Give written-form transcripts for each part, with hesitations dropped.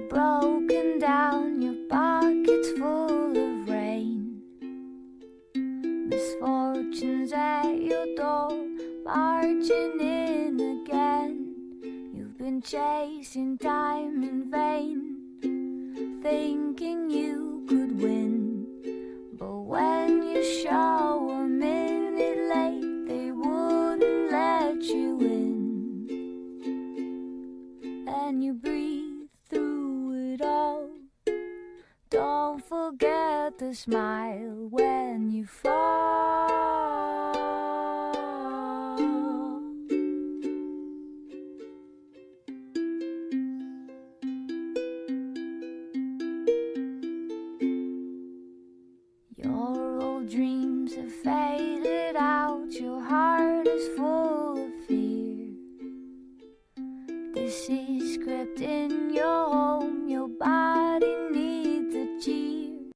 broken down, your pockets full of rain. Misfortunes at your door, marching in again. You've been chasing time in vain, thinking you could win. But when you show a minute late, they wouldn't let you in. And you breathe through it all. Don't forget to smile when you fall. Your old dreams have faded out. Your heart is full of fear. This is script in your home. Your body needs a cheer.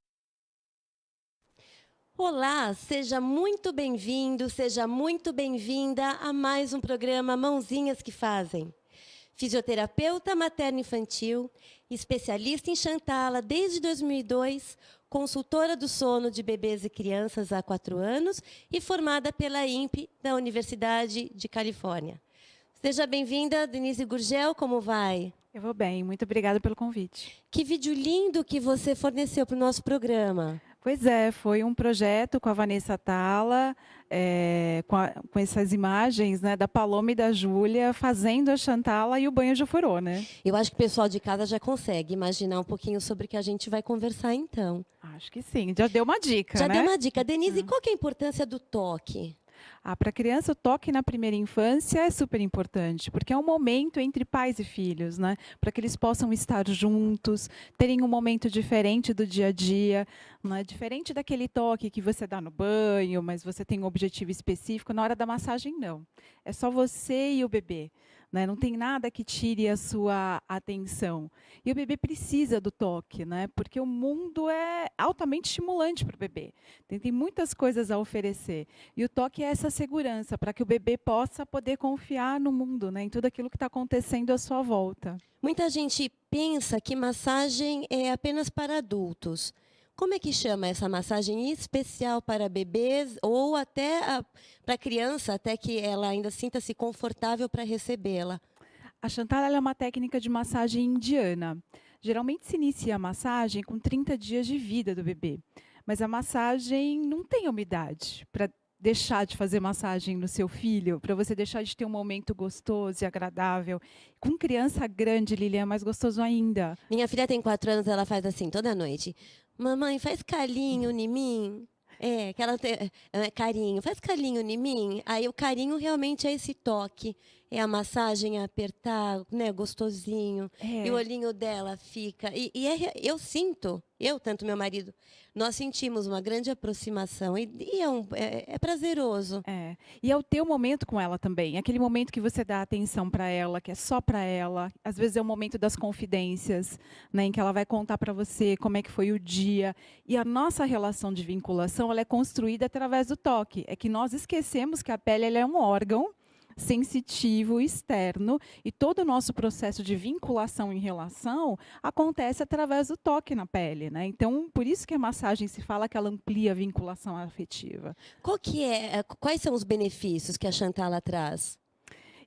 Olá, seja muito bem-vindo, seja muito bem-vinda a mais um programa Mãozinhas que Fazem. Fisioterapeuta materno-infantil, especialista em Xantala desde 2002, consultora do sono de bebês e crianças há 4 anos e formada pela INPE da Universidade de Califórnia. Seja bem-vinda, Denise Gurgel, como vai? Eu vou bem, muito obrigada pelo convite. Que vídeo lindo que você forneceu para o nosso programa. Pois é, foi um projeto com a Vanessa Tala, com essas imagens, né, da Paloma e da Júlia fazendo a Xantala e o banho de ofurô, né? Eu acho que o pessoal de casa já consegue imaginar um pouquinho sobre o que a gente vai conversar então. Acho que sim, já deu uma dica, Já né? deu uma dica. Denise, qual que é a importância do toque? Para a criança, o toque na primeira infância é super importante, porque é um momento entre pais e filhos, né? Para que eles possam estar juntos, terem um momento diferente do dia a dia, né? Diferente daquele toque que você dá no banho, mas você tem um objetivo específico. Na hora da massagem, não. É só você e o bebê. Né? Não tem nada que tire a sua atenção. E o bebê precisa do toque, né? Porque o mundo é altamente estimulante para o bebê. Tem muitas coisas a oferecer. E o toque é essa segurança para que o bebê possa poder confiar no mundo, né? Em tudo aquilo que está acontecendo à sua volta. Muita gente pensa que massagem é apenas para adultos. Como é que chama essa massagem especial para bebês ou até para criança, até que ela ainda sinta-se confortável para recebê-la? A Xantala é uma técnica de massagem indiana. Geralmente se inicia a massagem com 30 dias de vida do bebê. Mas a massagem não tem umidade para deixar de fazer massagem no seu filho, para você deixar de ter um momento gostoso e agradável. Com criança grande, Lilian, é mais gostoso ainda. Minha filha tem 4 anos, ela faz assim toda noite. Mamãe, faz carinho em mim. Que ela tem carinho, faz carinho em mim. Aí o carinho realmente é esse toque. É a massagem, é apertar, né, gostosinho. E o olhinho dela fica. Eu sinto, tanto meu marido, nós sentimos uma grande aproximação. E é prazeroso. E é o teu momento com ela também. Aquele momento que você dá atenção para ela, que é só para ela. Às vezes é o momento das confidências, né, em que ela vai contar para você como é que foi o dia. E a nossa relação de vinculação ela é construída através do toque. É que nós esquecemos que a pele ela é um órgão sensitivo, externo, e todo o nosso processo de vinculação em relação acontece através do toque na pele, né? Então, por isso que a massagem se fala que ela amplia a vinculação afetiva. Quais são os benefícios que a Xantala traz?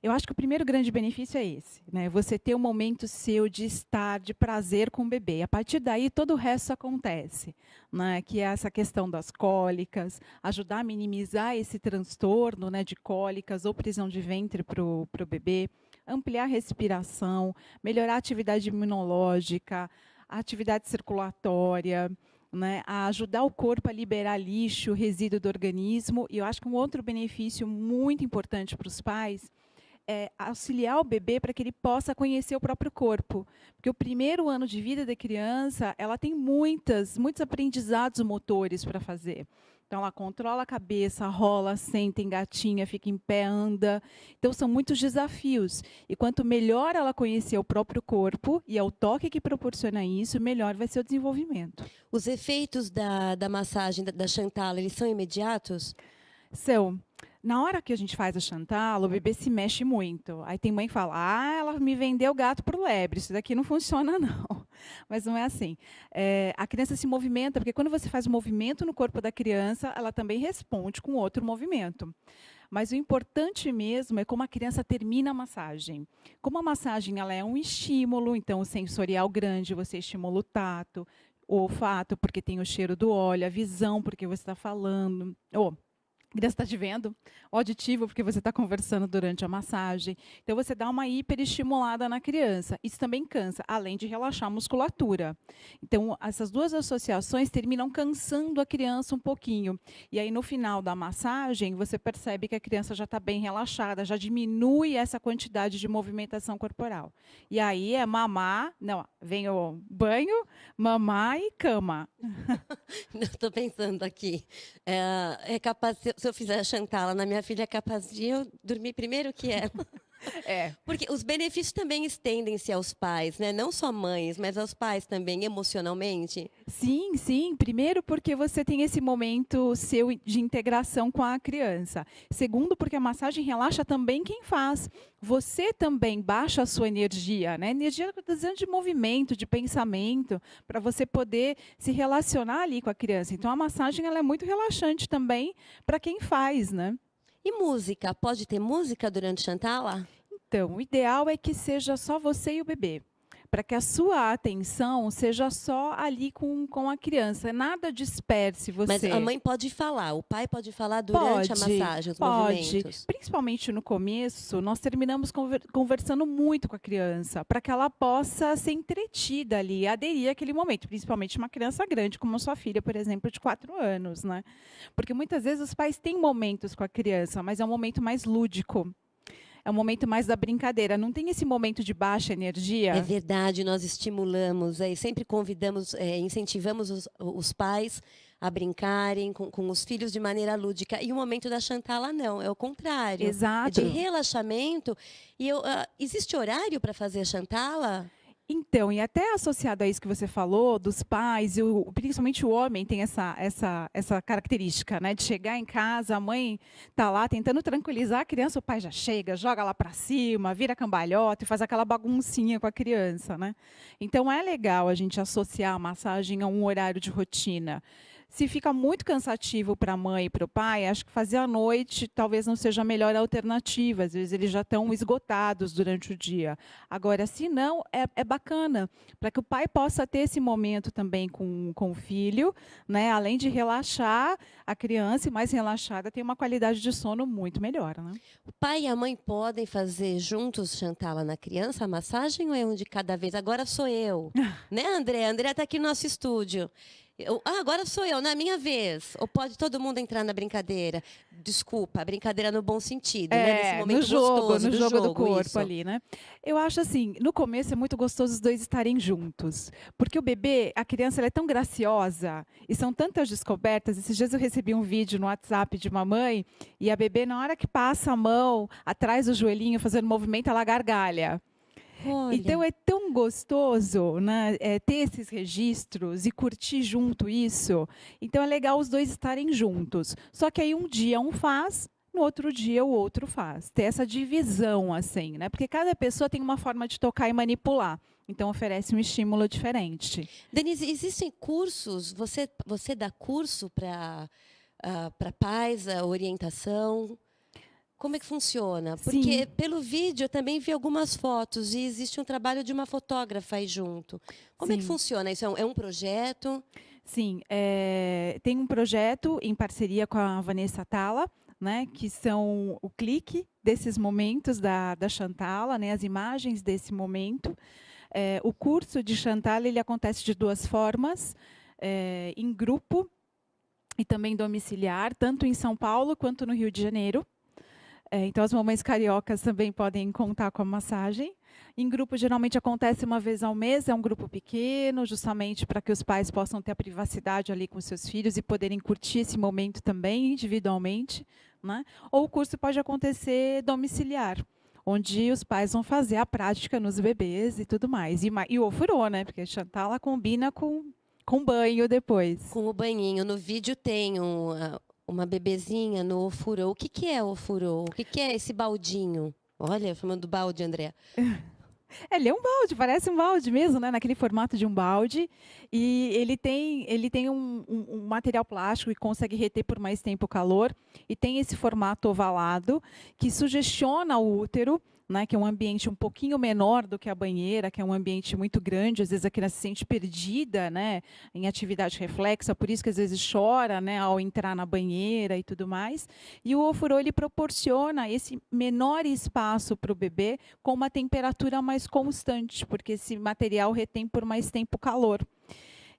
Eu acho que o primeiro grande benefício é esse, né? Você ter um momento seu de estar, de prazer com o bebê. A partir daí, todo o resto acontece, né? Que é essa questão das cólicas, ajudar a minimizar esse transtorno, né, de cólicas ou prisão de ventre para o bebê, ampliar a respiração, melhorar a atividade imunológica, a atividade circulatória, né, a ajudar o corpo a liberar lixo, resíduo do organismo. E eu acho que um outro benefício muito importante para os pais é auxiliar o bebê para que ele possa conhecer o próprio corpo. Porque o primeiro ano de vida da criança, ela tem muitos aprendizados motores para fazer. Então, ela controla a cabeça, rola, senta, engatinha, fica em pé, anda. Então, são muitos desafios. E quanto melhor ela conhecer o próprio corpo, e é o toque que proporciona isso, melhor vai ser o desenvolvimento. Os efeitos da massagem, da Xantala, eles são imediatos? São. Na hora que a gente faz a Xantala, o bebê se mexe muito. Aí tem mãe que fala, ela me vendeu gato pro lebre, isso daqui não funciona não. Mas não é assim. A criança se movimenta, porque quando você faz um movimento no corpo da criança, ela também responde com outro movimento. Mas o importante mesmo é como a criança termina a massagem. Como a massagem ela é um estímulo, então o sensorial grande, você estimula o tato, o olfato, porque tem o cheiro do óleo, a visão, porque você está falando. A criança está te vendo, o auditivo, porque você está conversando durante a massagem. Então, você dá uma hiperestimulada na criança. Isso também cansa, além de relaxar a musculatura. Então, essas duas associações terminam cansando a criança um pouquinho. E aí, no final da massagem, você percebe que a criança já está bem relaxada, já diminui essa quantidade de movimentação corporal. E aí, é mamar, não, vem o banho, mamar e cama. Estou pensando aqui. É capaz, se eu fizer a Chantala na minha filha, é capaz de eu dormir primeiro que ela. Porque os benefícios também estendem-se aos pais, né? Não só mães, mas aos pais também, emocionalmente. Sim, sim. Primeiro, porque você tem esse momento seu de integração com a criança. Segundo, porque a massagem relaxa também quem faz. Você também baixa a sua energia, né? Energia de movimento, de pensamento, para você poder se relacionar ali com a criança. Então, a massagem ela é muito relaxante também para quem faz, né? E música? Pode ter música durante Chantala? Então, o ideal é que seja só você e o bebê, para que a sua atenção seja só ali com a criança, nada disperse você. Mas a mãe pode falar, o pai pode falar durante a massagem, os movimentos? Principalmente no começo, nós terminamos conversando muito com a criança, para que ela possa ser entretida ali, aderir àquele momento, principalmente uma criança grande, como a sua filha, por exemplo, de 4 anos, né? Porque muitas vezes os pais têm momentos com a criança, mas é um momento mais lúdico. É um momento mais da brincadeira. Não tem esse momento de baixa energia? É verdade, nós estimulamos, sempre convidamos, incentivamos os pais a brincarem com os filhos de maneira lúdica. E o momento da Chantala, não, é o contrário. Exato. É de relaxamento. E existe horário para fazer a Chantala? Então, e até associado a isso que você falou, dos pais, principalmente o homem tem essa característica, né? De chegar em casa, a mãe está lá tentando tranquilizar a criança, o pai já chega, joga lá para cima, vira cambalhota e faz aquela baguncinha com a criança, né? Então, é legal a gente associar a massagem a um horário de rotina. Se fica muito cansativo para a mãe e para o pai, acho que fazer à noite talvez não seja a melhor alternativa. Às vezes eles já estão esgotados durante o dia. Agora, se não, é bacana, para que o pai possa ter esse momento também com o filho, né? Além de relaxar, a criança, mais relaxada, tem uma qualidade de sono muito melhor. Né? O pai e a mãe podem fazer juntos Chantala na criança, a massagem, ou é um de cada vez? Agora sou eu. Né, André? André está aqui no nosso estúdio. Agora sou eu, na minha vez. Ou pode todo mundo entrar na brincadeira? Desculpa, a brincadeira no bom sentido, né? Nesse momento gostoso no jogo do corpo isso. ali, né? Eu acho assim, no começo é muito gostoso os dois estarem juntos. Porque o bebê, a criança, ela é tão graciosa e são tantas descobertas. Esses dias eu recebi um vídeo no WhatsApp de uma mãe e a bebê, na hora que passa a mão atrás do joelhinho, fazendo movimento, ela gargalha. Olha. Então é tão gostoso, né, ter esses registros e curtir junto isso. Então é legal os dois estarem juntos. Só que aí um dia um faz, no outro dia o outro faz. Ter essa divisão assim, né? Porque cada pessoa tem uma forma de tocar e manipular. Então oferece um estímulo diferente. Denise, existem cursos? Você dá curso para pais, a orientação? Como é que funciona? Porque pelo vídeo eu também vi algumas fotos e existe um trabalho de uma fotógrafa aí junto. Como é que funciona? Isso é um projeto? Sim, tem um projeto em parceria com a Vanessa Tala, né, que são o clique desses momentos da Chantala, né, as imagens desse momento. O curso de Chantala ele acontece de 2 formas, em grupo e também domiciliar, tanto em São Paulo quanto no Rio de Janeiro. Então, as mamães cariocas também podem contar com a massagem. Em grupo, geralmente acontece uma vez ao mês, é um grupo pequeno, justamente para que os pais possam ter a privacidade ali com seus filhos e poderem curtir esse momento também individualmente. Né? Ou o curso pode acontecer domiciliar, onde os pais vão fazer a prática nos bebês e tudo mais. E o ofurô, né? Porque a Chantala combina com banho depois. Com o banhinho. No vídeo tem uma bebezinha no ofurô. O que é o ofurô? O que é esse baldinho? Olha, chamando do balde, André. Ele é um balde, parece um balde mesmo, né? Naquele formato de um balde. E ele tem um material plástico que consegue reter por mais tempo o calor. E tem esse formato ovalado que sugestiona o útero, né, que é um ambiente um pouquinho menor do que a banheira, que é um ambiente muito grande. Às vezes a criança se sente perdida, né, em atividade reflexa, por isso que às vezes chora, né, ao entrar na banheira e tudo mais. E o ofurô ele proporciona esse menor espaço para o bebê com uma temperatura mais constante, porque esse material retém por mais tempo o calor.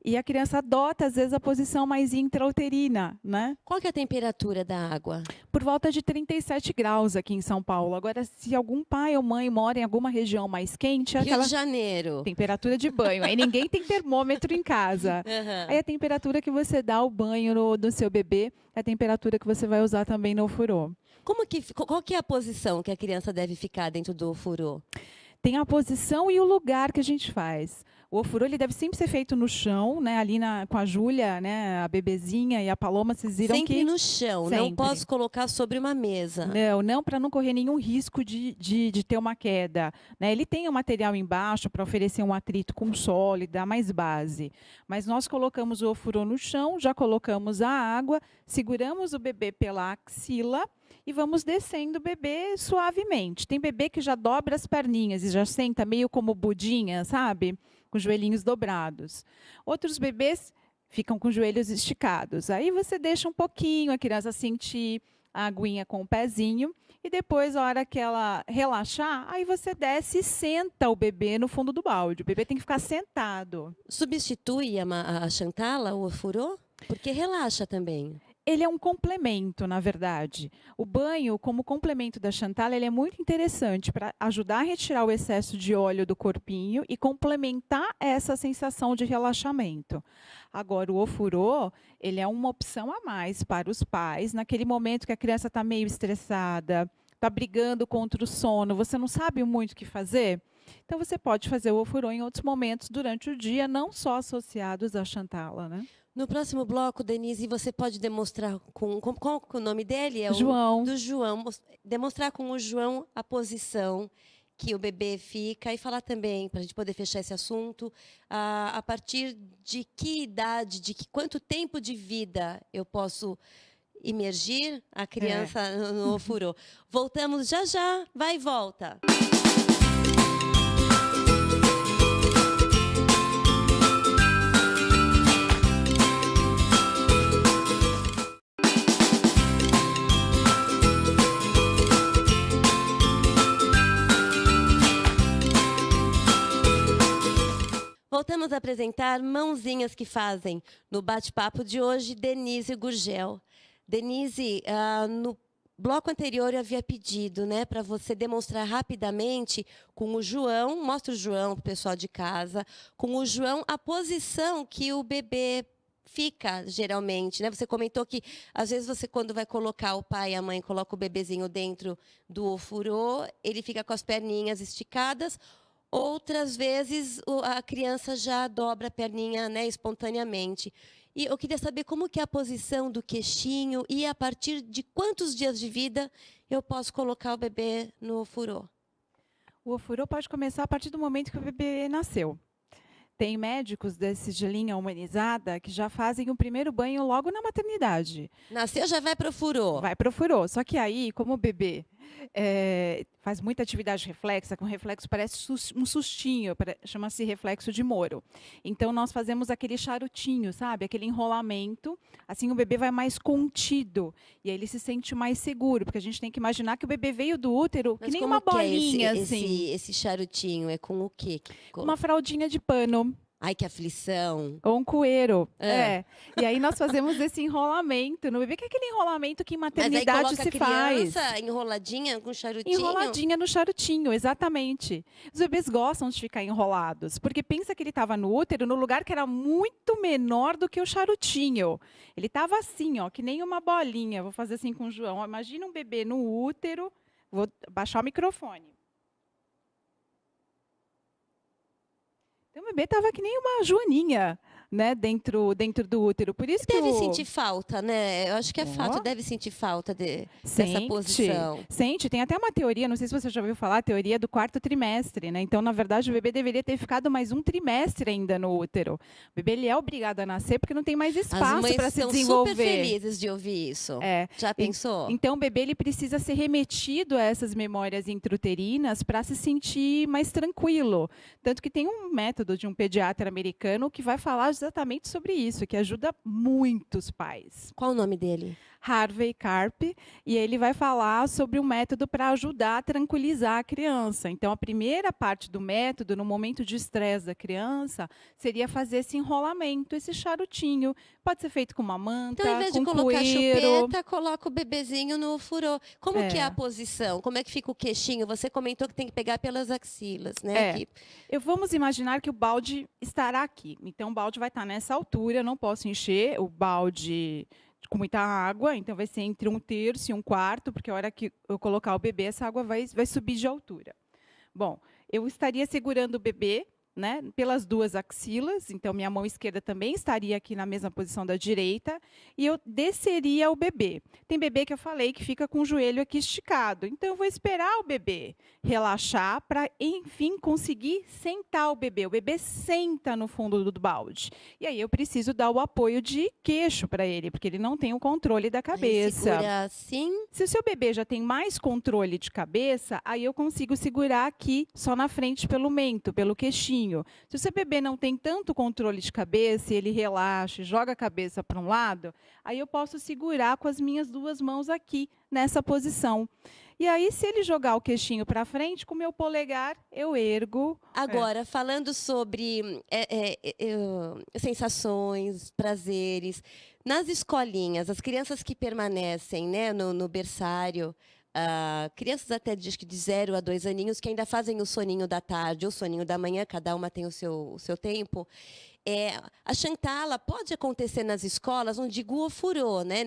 E a criança adota, às vezes, a posição mais intrauterina, né? Qual que é a temperatura da água? Por volta de 37 graus aqui em São Paulo. Agora, se algum pai ou mãe mora em alguma região mais quente, é Rio aquela de Janeiro. temperatura de banho. Aí ninguém tem termômetro em casa. Aham. Aí a temperatura que você dá o banho do seu bebê é a temperatura que você vai usar também no ofurô. Qual que é a posição que a criança deve ficar dentro do ofurô? Tem a posição e o lugar que a gente faz. O ofurô ele deve sempre ser feito no chão, né? Ali com a Júlia, né? A bebezinha e a Paloma, vocês viram Sempre que no chão, não Sempre. posso colocar sobre uma mesa. não para não correr nenhum risco de ter uma queda, né? Ele tem um material embaixo para oferecer um atrito com o solo e dar mais base. Mas nós colocamos o ofurô no chão, já colocamos a água, seguramos o bebê pela axila e vamos descendo o bebê suavemente. Tem bebê que já dobra as perninhas e já senta meio como budinha, sabe? Com os joelhinhos dobrados. Outros bebês ficam com os joelhos esticados. Aí você deixa um pouquinho a criança sentir a aguinha com o pezinho e depois, a hora que ela relaxar, aí você desce e senta o bebê no fundo do balde. O bebê tem que ficar sentado. Substitui a Chantala, o ofurô? Porque relaxa também. Ele é um complemento, na verdade. O banho, como complemento da Chantala, ele é muito interessante para ajudar a retirar o excesso de óleo do corpinho e complementar essa sensação de relaxamento. Agora, o ofurô, ele é uma opção a mais para os pais, naquele momento que a criança está meio estressada, está brigando contra o sono, você não sabe muito o que fazer? Então, você pode fazer o ofurô em outros momentos durante o dia, não só associados à Chantala, né? No próximo bloco, Denise, você pode demonstrar qual que é o nome dele? É João. Do João. Demonstrar com o João a posição que o bebê fica e falar também, para a gente poder fechar esse assunto, a partir de que idade, quanto tempo de vida eu posso imergir a criança no ofurô. Voltamos já já, vai e volta. Voltamos a apresentar Mãozinhas que Fazem. No bate-papo de hoje, Denise Gurgel. Denise, no bloco anterior eu havia pedido, né, para você demonstrar rapidamente com o João, mostra o João para o pessoal de casa, com o João a posição que o bebê fica, geralmente, né? Você comentou que, às vezes, você, quando vai colocar, o pai e a mãe coloca o bebezinho dentro do ofurô, ele fica com as perninhas esticadas. Outras vezes, a criança já dobra a perninha, né, espontaneamente. E eu queria saber como que é a posição do queixinho e a partir de quantos dias de vida eu posso colocar o bebê no ofurô. O ofurô pode começar a partir do momento que o bebê nasceu. Tem médicos desses de linha humanizada que já fazem o primeiro banho logo na maternidade. Nasceu, já vai para o ofurô. Vai para o ofurô. Só que aí, como o bebê faz muita atividade reflexa, com reflexo parece um sustinho, chama-se reflexo de Moro. Então, nós fazemos aquele charutinho, sabe? Aquele enrolamento. Assim, o bebê vai mais contido. E aí ele se sente mais seguro, porque a gente tem que imaginar que o bebê veio do útero Mas que nem como uma que bolinha, é assim. esse charutinho? É com o quê? Uma fraldinha de pano. Ai, que aflição. Ou um cueiro. E aí nós fazemos esse enrolamento no bebê, que é aquele enrolamento que em maternidade Mas aí se coloca a faz. criança enroladinha com charutinho? Enroladinha no charutinho, exatamente. Os bebês gostam de ficar enrolados, porque pensa que ele estava no útero, no lugar que era muito menor do que o charutinho. Ele estava assim, ó, que nem uma bolinha. Vou fazer assim com o João. Imagina um bebê no útero. Vou baixar o microfone. Então, o bebê estava que nem uma joaninha, né, dentro do útero. Por isso que Deve sentir falta, né? Eu acho que é fato, Ó. deve sentir falta dessa Sente, posição. sente. Tem até uma teoria, não sei se você já ouviu falar, a teoria do 4º trimestre, né? Então, na verdade, o bebê deveria ter ficado mais um trimestre ainda no útero. O bebê ele é obrigado a nascer porque não tem mais As espaço mães para se estão desenvolver. super felizes de ouvir isso. É. Já pensou? Então, o bebê ele precisa ser remetido a essas memórias intrauterinas para se sentir mais tranquilo. Tanto que tem um método de um pediatra americano que vai falar exatamente sobre isso, que ajuda muitos pais. Qual o nome dele? Harvey Karp, e ele vai falar sobre um método para ajudar a tranquilizar a criança. Então, a primeira parte do método, no momento de estresse da criança, seria fazer esse enrolamento, esse charutinho. Pode ser feito com uma manta, Então, ao invés de com colocar a cueiro. chupeta, coloca o bebezinho no furô. Como que é a posição? Como é que fica o queixinho? Você comentou que tem que pegar pelas axilas, né? Vamos imaginar que o balde estará aqui. Então, o balde vai estar nessa altura, eu não posso encher o balde com muita água, então vai ser entre 1/3 e 1/4, porque a hora que eu colocar o bebê, essa água vai subir de altura. Bom, eu estaria segurando o bebê, né, pelas duas axilas, então minha mão esquerda também estaria aqui na mesma posição da direita, e eu desceria o bebê. Tem bebê que eu falei que fica com o joelho aqui esticado, então eu vou esperar o bebê relaxar para, enfim, conseguir sentar o bebê. O bebê senta no fundo do balde. E aí eu preciso dar o apoio de queixo para ele, porque ele não tem o controle da cabeça. Segura assim. Se o seu bebê já tem mais controle de cabeça, aí eu consigo segurar aqui, só na frente pelo mento, pelo queixinho. Se o seu bebê não tem tanto controle de cabeça, e ele relaxa, joga a cabeça para um lado, aí eu posso segurar com as minhas duas mãos aqui, nessa posição. E aí, se ele jogar o queixinho para frente, com o meu polegar, eu ergo. Agora, falando sobre sensações, prazeres, nas escolinhas, as crianças que permanecem, né, no berçário, crianças até de 0 a 2 aninhos que ainda fazem o soninho da tarde ou o soninho da manhã, cada uma tem o seu tempo. A Xantala pode acontecer nas escolas, não digo o furô, né?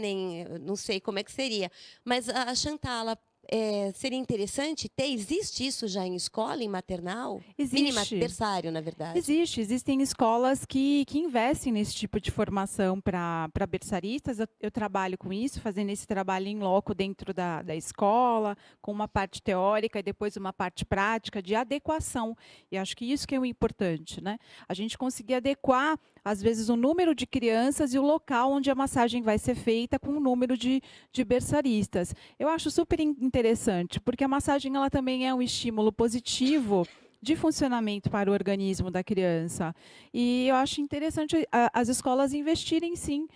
Não sei como é que seria, mas a Xantala seria interessante ter? Existe isso já em escola, em maternal? Existe. Berçário, na verdade. Existem escolas que investem nesse tipo de formação para berçaristas. Eu trabalho com isso, fazendo esse trabalho em loco dentro da escola, com uma parte teórica e depois uma parte prática de adequação. E acho que isso que é o importante, né? A gente conseguir adequar, às vezes, o número de crianças e o local onde a massagem vai ser feita com o número de berçaristas. Eu acho super interessante, porque a massagem ela também é um estímulo positivo de funcionamento para o organismo da criança. E eu acho interessante as escolas investirem, sim,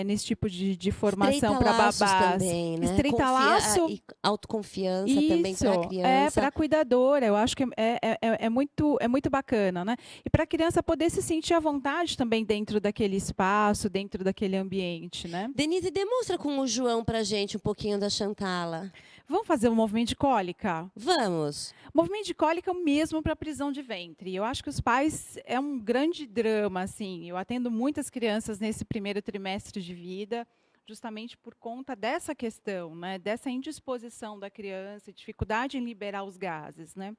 nesse tipo de formação para babás. Também, né? Estreita laço. E autoconfiança também para a criança. Para a cuidadora. Eu acho que é muito bacana, né? E para a criança poder se sentir à vontade também dentro daquele espaço, dentro daquele ambiente, né? Denise, demonstra com o João para a gente um pouquinho da Xantala. Vamos fazer um movimento de cólica? Vamos. Movimento de cólica mesmo para prisão de ventre. Eu acho que os pais é um grande drama, assim. Eu atendo muitas crianças nesse primeiro trimestre de vida, justamente por conta dessa questão, né? Dessa indisposição da criança, dificuldade em liberar os gases, né?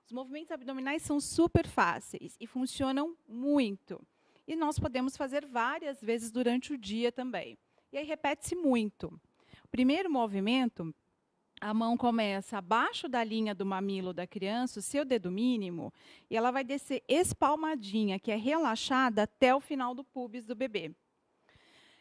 Os movimentos abdominais são super fáceis e funcionam muito. E nós podemos fazer várias vezes durante o dia também. E aí repete-se muito. O primeiro movimento, a mão começa abaixo da linha do mamilo da criança, o seu dedo mínimo, e ela vai descer espalmadinha, que é relaxada até o final do pubis do bebê.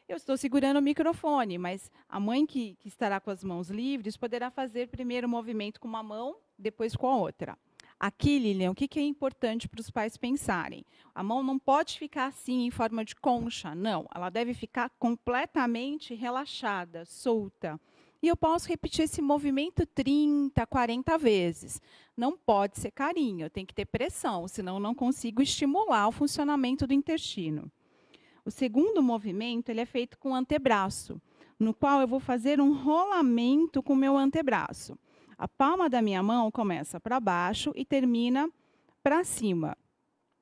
Eu estou segurando o microfone, mas a mãe que estará com as mãos livres poderá fazer primeiro o movimento com uma mão, depois com a outra. Aqui, Lilian, o que é importante para os pais pensarem? A mão não pode ficar assim, em forma de concha, não. Ela deve ficar completamente relaxada, solta. E eu posso repetir esse movimento 30, 40 vezes. Não pode ser carinho, tem que ter pressão, senão eu não consigo estimular o funcionamento do intestino. O segundo movimento ele é feito com o antebraço, no qual eu vou fazer um rolamento com o meu antebraço. A palma da minha mão começa para baixo e termina para cima.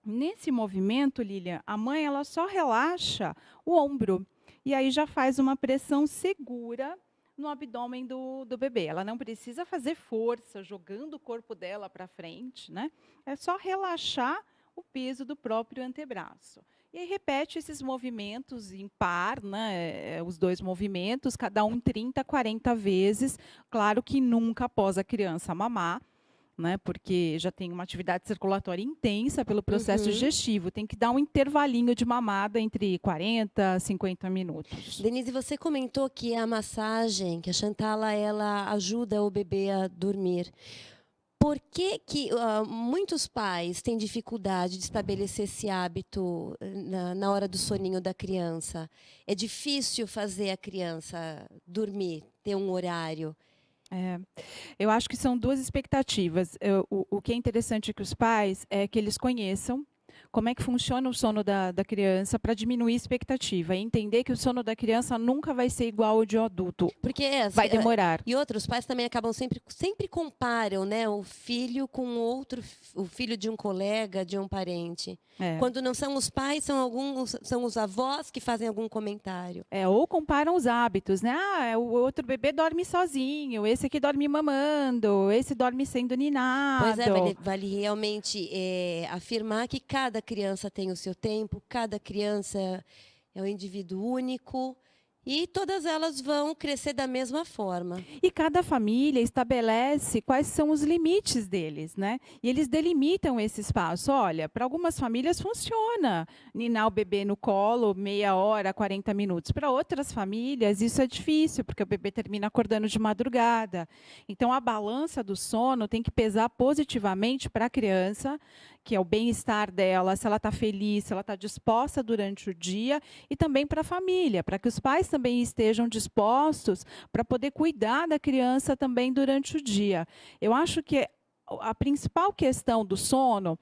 Nesse movimento, Lilian, a mãe ela só relaxa o ombro. E aí já faz uma pressão segura no abdômen do bebê. Ela não precisa fazer força, jogando o corpo dela para frente, né? É só relaxar o peso do próprio antebraço. E aí repete esses movimentos em par, né? Os dois movimentos, cada um 30, 40 vezes. Claro que nunca após a criança mamar, né? Porque já tem uma atividade circulatória intensa pelo processo digestivo. Tem que dar um intervalinho de mamada entre 40 e 50 minutos. Denise, você comentou que a massagem, que a Chantala, ela ajuda o bebê a dormir. Por que muitos pais têm dificuldade de estabelecer esse hábito na hora do soninho da criança? É difícil fazer a criança dormir, ter um horário? Eu acho que são duas expectativas. O que é interessante que os pais é que eles conheçam como é que funciona o sono da criança para diminuir a expectativa e entender que o sono da criança nunca vai ser igual ao de um adulto. Porque vai demorar. E outros pais também acabam sempre comparam, né, o filho com o filho de um colega, de um parente. Quando não são os pais, são os avós que fazem algum comentário. Ou comparam os hábitos, né? O outro bebê dorme sozinho, esse aqui dorme mamando, esse dorme sendo ninado. Pois vale realmente afirmar que cada criança tem o seu tempo, cada criança é um indivíduo único e todas elas vão crescer da mesma forma. E cada família estabelece quais são os limites deles, né? E eles delimitam esse espaço. Olha, para algumas famílias funciona ninar o bebê no colo meia hora, 40 minutos. Para outras famílias isso é difícil, porque o bebê termina acordando de madrugada. Então a balança do sono tem que pesar positivamente para a criança, que é o bem-estar dela, se ela está feliz, se ela está disposta durante o dia, e também para a família, para que os pais também estejam dispostos para poder cuidar da criança também durante o dia. Eu acho que a principal questão do sono,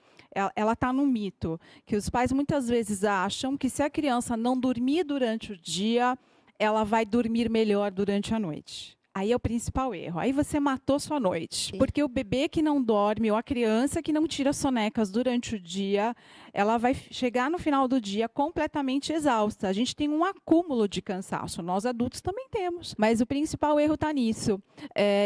ela está no mito, que os pais muitas vezes acham que se a criança não dormir durante o dia, ela vai dormir melhor durante a noite. Aí é o principal erro. Aí você matou sua noite. Sim. Porque o bebê que não dorme ou a criança que não tira sonecas durante o dia, ela vai chegar no final do dia completamente exausta. A gente tem um acúmulo de cansaço. Nós adultos também temos. Mas o principal erro está nisso.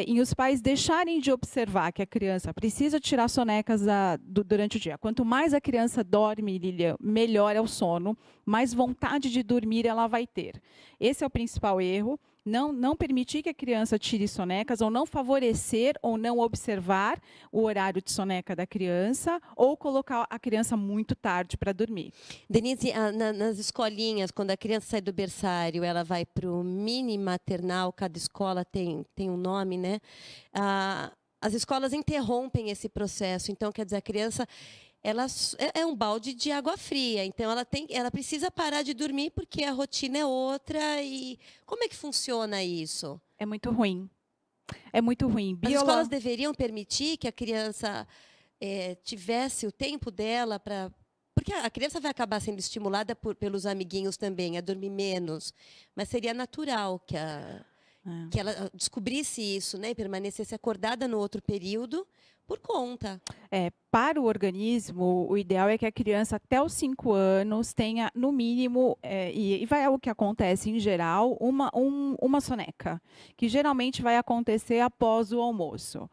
Em os pais deixarem de observar que a criança precisa tirar sonecas durante o dia. Quanto mais a criança dorme, Lilian, melhor é o sono, mais vontade de dormir ela vai ter. Esse é o principal erro. Não permitir que a criança tire sonecas, ou não favorecer ou não observar o horário de soneca da criança, ou colocar a criança muito tarde para dormir. Denise, nas escolinhas, quando a criança sai do berçário, ela vai para o mini maternal, cada escola tem um nome, né? As escolas interrompem esse processo, então, quer dizer, a criança... ela é um balde de água fria, então ela precisa parar de dormir porque a rotina é outra. E como é que funciona isso? É muito ruim. É muito ruim. As escolas deveriam permitir que a criança tivesse o tempo dela para... Porque a criança vai acabar sendo estimulada pelos amiguinhos também a dormir menos, mas seria natural que ela descobrisse isso, né, e permanecesse acordada no outro período por conta. Para o organismo, o ideal é que a criança até os 5 anos tenha, no mínimo, e vai o que acontece em geral, uma soneca, que geralmente vai acontecer após o almoço.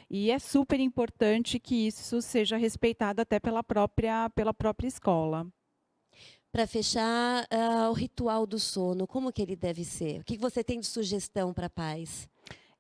E é super importante que isso seja respeitado até pela própria escola. Para fechar, o ritual do sono, como que ele deve ser? O que você tem de sugestão para pais?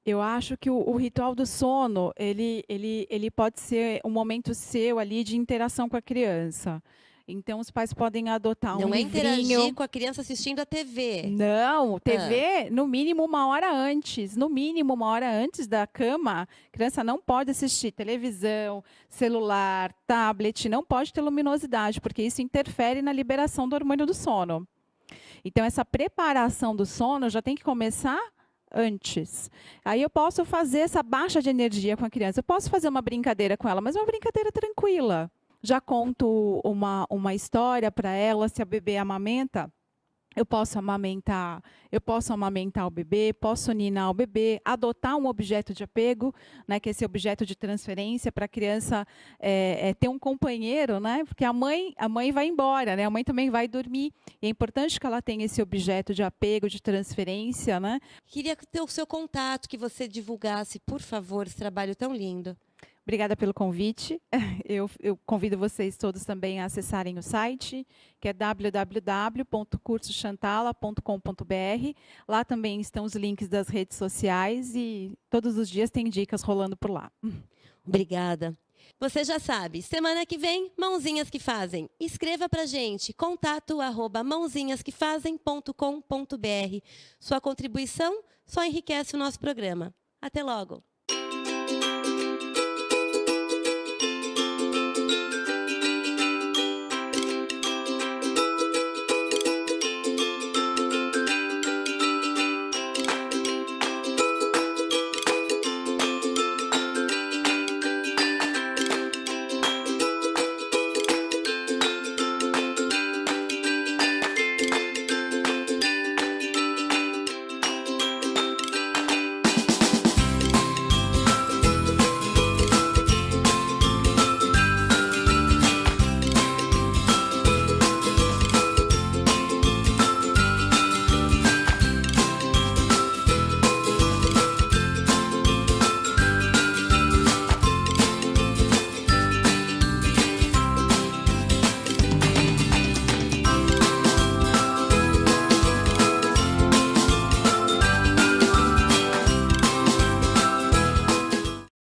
Eu acho que o ritual do sono, ele pode ser um momento seu ali de interação com a criança. Então, os pais podem adotar um livrinho. Não é interagir com a criança assistindo a TV. Não, TV, no mínimo 1 hora antes. No mínimo 1 hora antes da cama, a criança não pode assistir televisão, celular, tablet, não pode ter luminosidade, porque isso interfere na liberação do hormônio do sono. Então, essa preparação do sono já tem que começar antes. Aí eu posso fazer essa baixa de energia com a criança. Eu posso fazer uma brincadeira com ela, mas uma brincadeira tranquila. Já conto uma história para ela, se a bebê amamenta. Eu posso amamentar o bebê, posso ninar o bebê, adotar um objeto de apego, né, que é esse objeto de transferência para a criança ter um companheiro, né, porque a mãe vai embora, né, a mãe também vai dormir. E é importante que ela tenha esse objeto de apego, de transferência, né? Queria ter o seu contato, que você divulgasse, por favor, esse trabalho tão lindo. Obrigada pelo convite. Eu convido vocês todos também a acessarem o site, que é www.cursochantala.com.br. Lá também estão os links das redes sociais e todos os dias tem dicas rolando por lá. Obrigada. Você já sabe, semana que vem, Mãozinhas que Fazem. Escreva para a gente, contato@mãozinhasquefazem.com.br. Sua contribuição só enriquece o nosso programa. Até logo!